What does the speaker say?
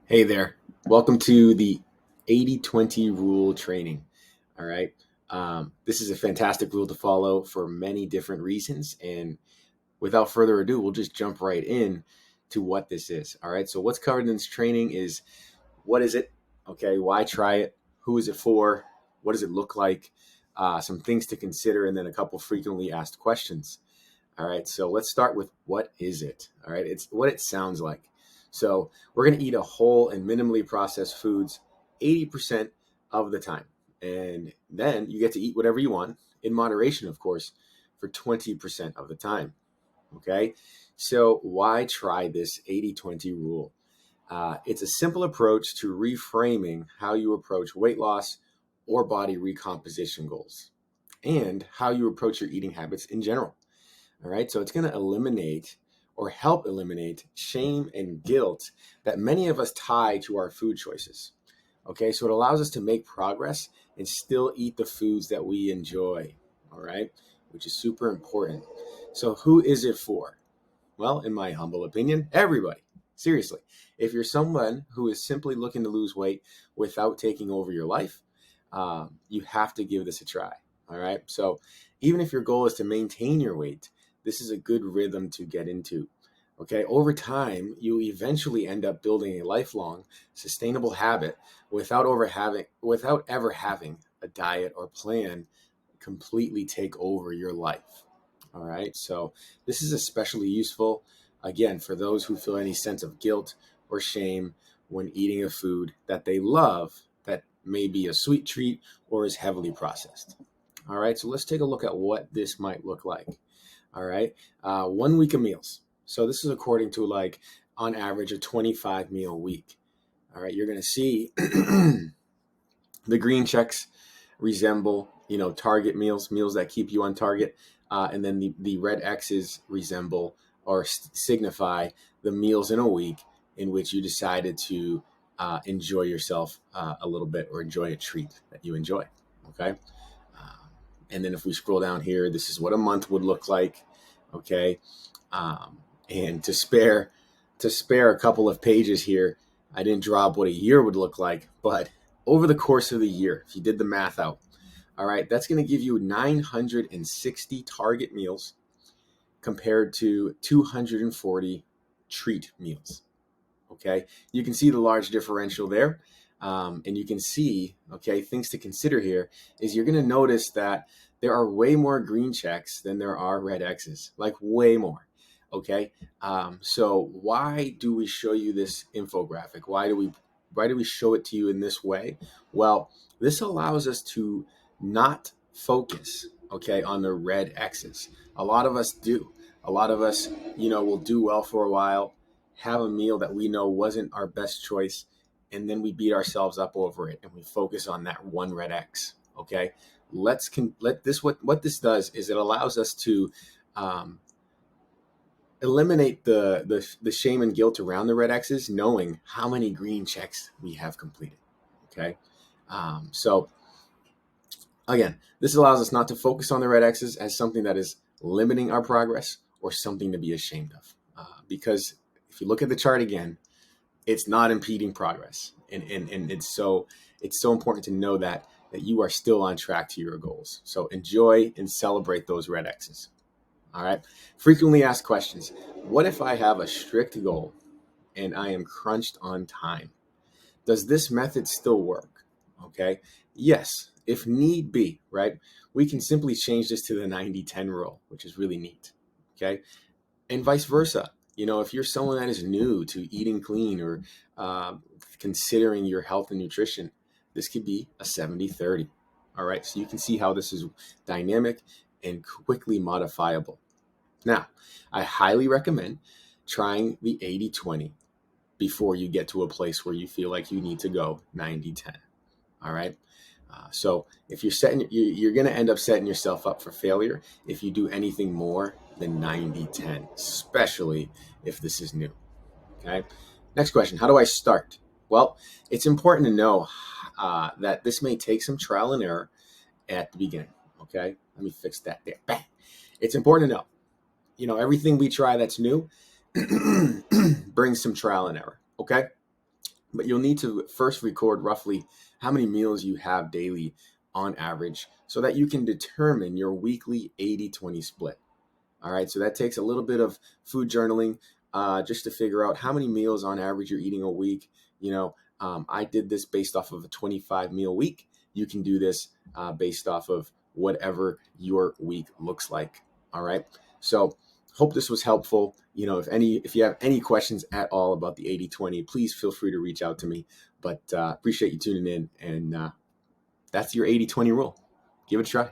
Hey there. Welcome to the 80/20 rule training. All right. This is a fantastic rule to follow for many different reasons. And without further ado, we'll just jump right in to what this is. All right. So, what's covered in this training is what is it? Okay. Why try it? Who is it for? What does it look like? Some things to consider, and then a couple frequently asked questions. All right, so let's start with what is it? All right, it's what it sounds like. So we're going to eat a whole and minimally processed foods 80% of the time. And then you get to eat whatever you want, in moderation, of course, for 20% of the time. Okay, so why try this 80/20 rule? It's a simple approach to reframing how you approach weight loss or body recomposition goals and how you approach your eating habits in general. All right. So it's going to eliminate or help eliminate shame and guilt that many of us tie to our food choices. Okay. So it allows us to make progress and still eat the foods that we enjoy. All right. Which is super important. So who is it for? Well, in my humble opinion, everybody. Seriously. If you're someone who is simply looking to lose weight without taking over your life, you have to give this a try. All right. So even if your goal is to maintain your weight, this is a good rhythm to get into. Okay. Over time, you eventually end up building a lifelong, sustainable habit without ever having a diet or plan completely take over your life. All right. So this is especially useful, again, for those who feel any sense of guilt or shame when eating a food that they love that may be a sweet treat or is heavily processed. All right. So let's take a look at what this might look like. All right. 1 week of meals. So this is according to on average a 25 meal week. All right. You're going to see the green checks resemble, target meals that keep you on target. And then the red X's resemble or signify the meals in a week in which you decided to enjoy yourself a little bit or enjoy a treat that you enjoy. Okay. And then if we scroll down here, this is what a month would look like. Okay. And to spare a couple of pages here, I didn't drop what a year would look like, but over the course of the year, if you did the math out, all right, that's going to give you 960 target meals compared to 240 treat meals. Okay, you can see the large differential there. And you can see, okay, things to consider here is you're going to notice that there are way more green checks than there are red X's, like way more. Okay, so why do we show you this infographic? Why do we show it to you in this way? Well, this allows us to not focus, okay, on the red X's. A lot of us do. A lot of us, will do well for a while, have a meal that we know wasn't our best choice, and then we beat ourselves up over it and we focus on that one red X. Okay, let this what this does is it allows us to eliminate the shame and guilt around the red X's, knowing how many green checks we have completed. Okay, so again, this allows us not to focus on the red X's as something that is limiting our progress or something to be ashamed of, because if you look at the chart again, it's not impeding progress, and it's so important to know that you are still on track to your goals. So enjoy and celebrate those red X's. All right. Frequently asked questions. What if I have a strict goal and I am crunched on time? Does this method still work? Okay. Yes, if need be, right? We can simply change this to the 90/10 rule, which is really neat. Okay. And vice versa. If you're someone that is new to eating clean or considering your health and nutrition, this could be a 70/30. All right. So you can see how this is dynamic and quickly modifiable. Now, I highly recommend trying the 80/20 before you get to a place where you feel like you need to go 90/10. All right. So if you're going to end up setting yourself up for failure if you do anything more than 90/10, especially if this is new. Okay. Next question. How do I start? Well, it's important to know that this may take some trial and error at the beginning. Okay. Let me fix that there. Bang. It's important to know, everything we try that's new brings some trial and error. Okay. But you'll need to first record roughly how many meals you have daily on average so that you can determine your weekly 80-20 split. All right, so that takes a little bit of food journaling just to figure out how many meals on average you're eating a week. I did this based off of a 25 meal week. You can do this based off of whatever your week looks like. All right, so hope this was helpful. If you have any questions at all about the 80-20, please feel free to reach out to me. But appreciate you tuning in, and that's your 80-20 rule. Give it a try.